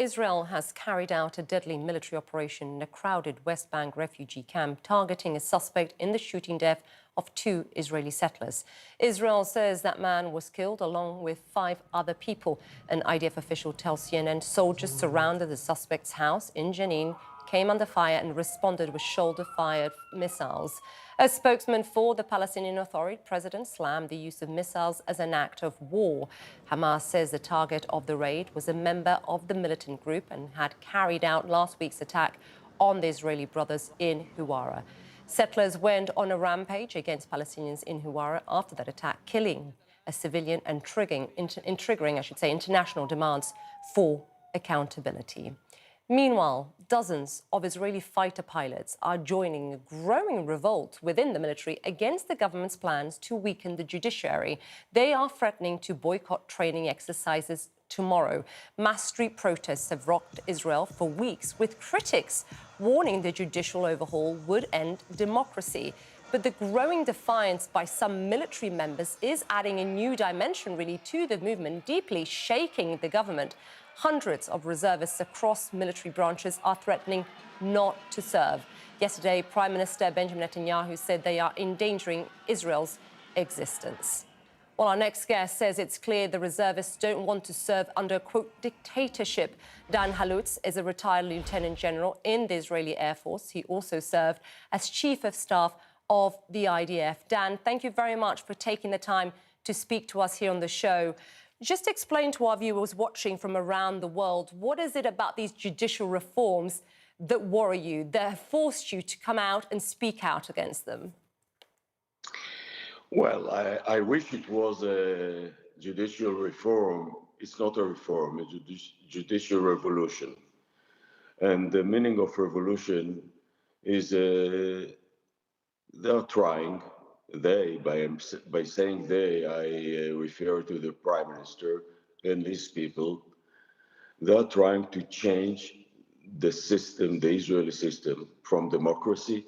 Israel has carried out a deadly military operation in a crowded West Bank refugee camp, targeting a suspect in the shooting death of 2 Israeli settlers. Israel says that man was killed along with 5 other people. An IDF official tells CNN soldiers surrounded the suspect's house in Jenin, came under fire and responded with shoulder-fired missiles. A spokesman for the Palestinian Authority, President, slammed the use of missiles as an act of war. Hamas says the target of the raid was a member of the militant group and had carried out last week's attack on the Israeli brothers in Huwara. Settlers went on a rampage against Palestinians in Huwara after that attack, killing a civilian and triggering international demands for accountability. Meanwhile, dozens of Israeli fighter pilots are joining a growing revolt within the military against the government's plans to weaken the judiciary. They are threatening to boycott training exercises tomorrow. Mass street protests have rocked Israel for weeks, with critics warning the judicial overhaul would end democracy. But the growing defiance by some military members is adding a new dimension, really, to the movement, deeply shaking the government. Hundreds of reservists across military branches are threatening not to serve. Yesterday, Prime Minister Benjamin Netanyahu said they are endangering Israel's existence. Well, our next guest says it's clear the reservists don't want to serve under a, quote, dictatorship. Dan Halutz is a retired lieutenant general in the Israeli Air Force. He also served as chief of staff of the IDF. Dan, thank you very much for taking the time to speak to us here on the show. Just explain to our viewers watching from around the world, what is it about these judicial reforms that worry you, that have forced you to come out and speak out against them? Well, I wish it was a judicial reform. It's not a reform, a judicial revolution. And the meaning of revolution is they're trying. By saying they, I refer to the Prime Minister and his people. They're trying to change the system, the Israeli system, from democracy,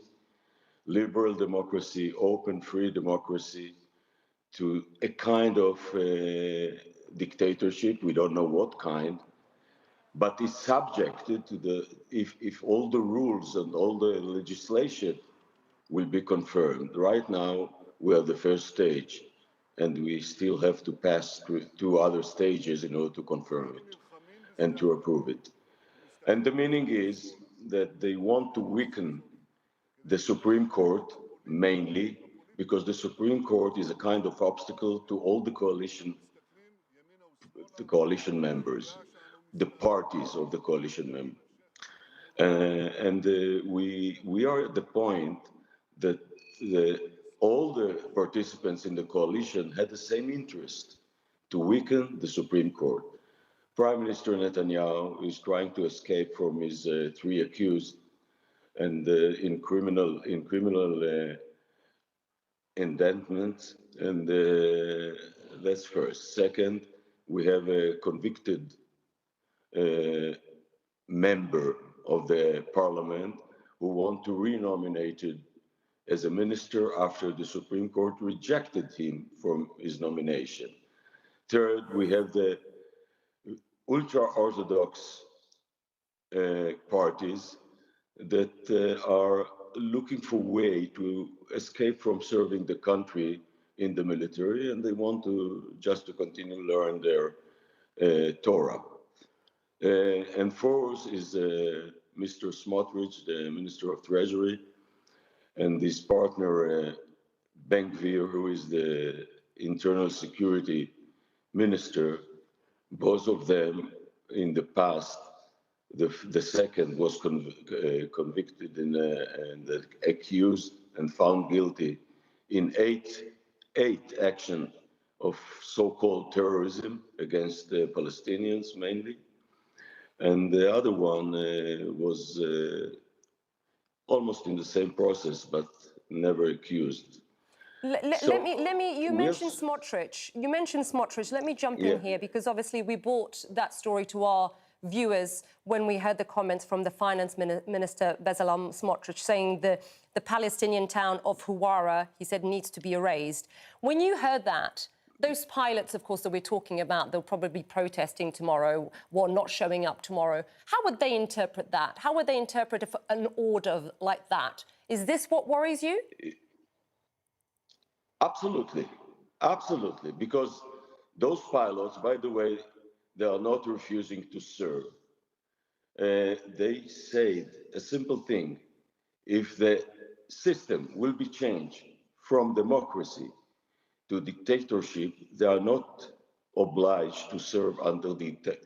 liberal democracy, open, free democracy, to a kind of dictatorship. We don't know what kind, but it's subjected to if all the rules and all the legislation will be confirmed. Right now, we are the first stage, and we still have to pass through 2 other stages in order to confirm it and to approve it. And the meaning is that they want to weaken the Supreme Court, mainly because the Supreme Court is a kind of obstacle to all the coalition members, the parties of the coalition members. We are at the point that all the participants in the coalition had the same interest, to weaken the Supreme Court. Prime Minister Netanyahu is trying to escape from his 3 accused and in criminal indictments, and that's first. Second, we have a convicted member of the parliament who want to renominate as a minister after the Supreme Court rejected him from his nomination. Third, we have the ultra-Orthodox parties that are looking for a way to escape from serving the country in the military, and they want to just to continue learn their Torah. And fourth is Mr. Smotrich, the Minister of Treasury, and his partner, Ben-Gvir, who is the Internal Security Minister. Both of them in the past, the second was convicted and accused and found guilty in eight actions of so-called terrorism against the Palestinians mainly. And the other one was almost in the same process, but never accused. You mentioned Smotrich. Let me jump in here, because obviously we brought that story to our viewers when we heard the comments from the finance minister, Bezalel Smotrich, saying the Palestinian town of Huwara, he said, needs to be erased. When you heard that, those pilots, of course, that we're talking about, they'll probably be protesting tomorrow or not showing up tomorrow. How would they interpret that? How would they interpret an order like that? Is this what worries you? Absolutely, absolutely, because those pilots, by the way, they are not refusing to serve. They said a simple thing: if the system will be changed from democracy to dictatorship, they are not obliged to serve under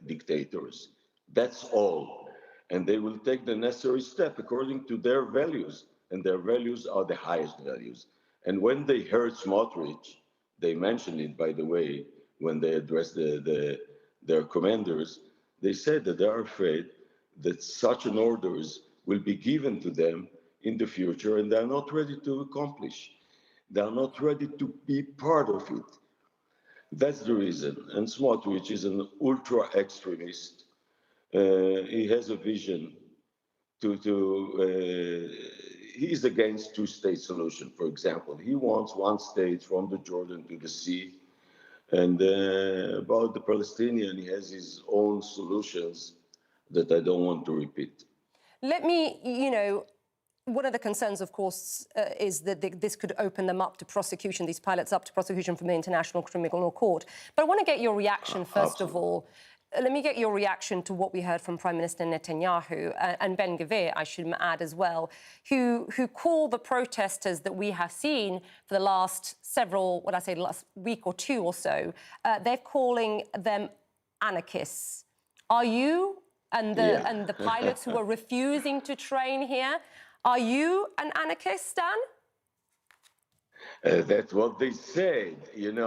dictators. That's all. And they will take the necessary step according to their values. And their values are the highest values. And when they heard Smotrich, they mentioned it, by the way, when they addressed their commanders, they said that they are afraid that such an orders will be given to them in the future and they are not ready to accomplish. They are not ready to be part of it. That's the reason. And Smotrich is an ultra extremist. He has a vision he is against two-state solution, for example. He wants one state from the Jordan to the sea. And about the Palestinian, he has his own solutions that I don't want to repeat. Let me, one of the concerns, of course, is that this could open them up to prosecution, these pilots up to prosecution from the International Criminal Court. But I want to get your reaction, first of all. Let me get your reaction to what we heard from Prime Minister Netanyahu and Ben Gvir, I should add as well, who call the protesters that we have seen for the last last week or two or so, they're calling them anarchists. Are you and the pilots who are refusing to train here, are you an anarchist, Dan? That's what they said. An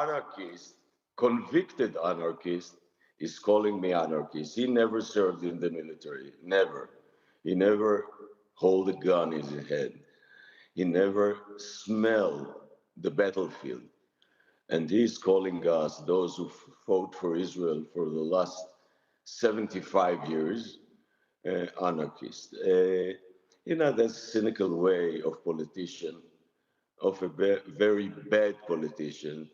anarchist, convicted anarchist, is calling me anarchist. He never served in the military, never. He never hold a gun in his head. He never smelled the battlefield. And he's calling us, those who fought for Israel for the last 75 years, anarchists. That's a cynical way of politician, of a very bad politician,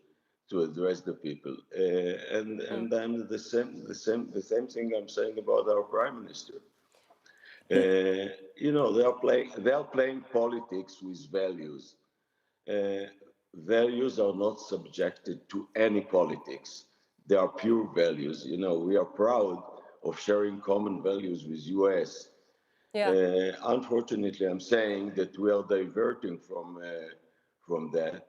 to address the people. And I'm the same thing I'm saying about our prime minister. They are playing politics with values. Values are not subjected to any politics. They are pure values. We are proud of sharing common values with US. Unfortunately, I'm saying that we are diverting from that.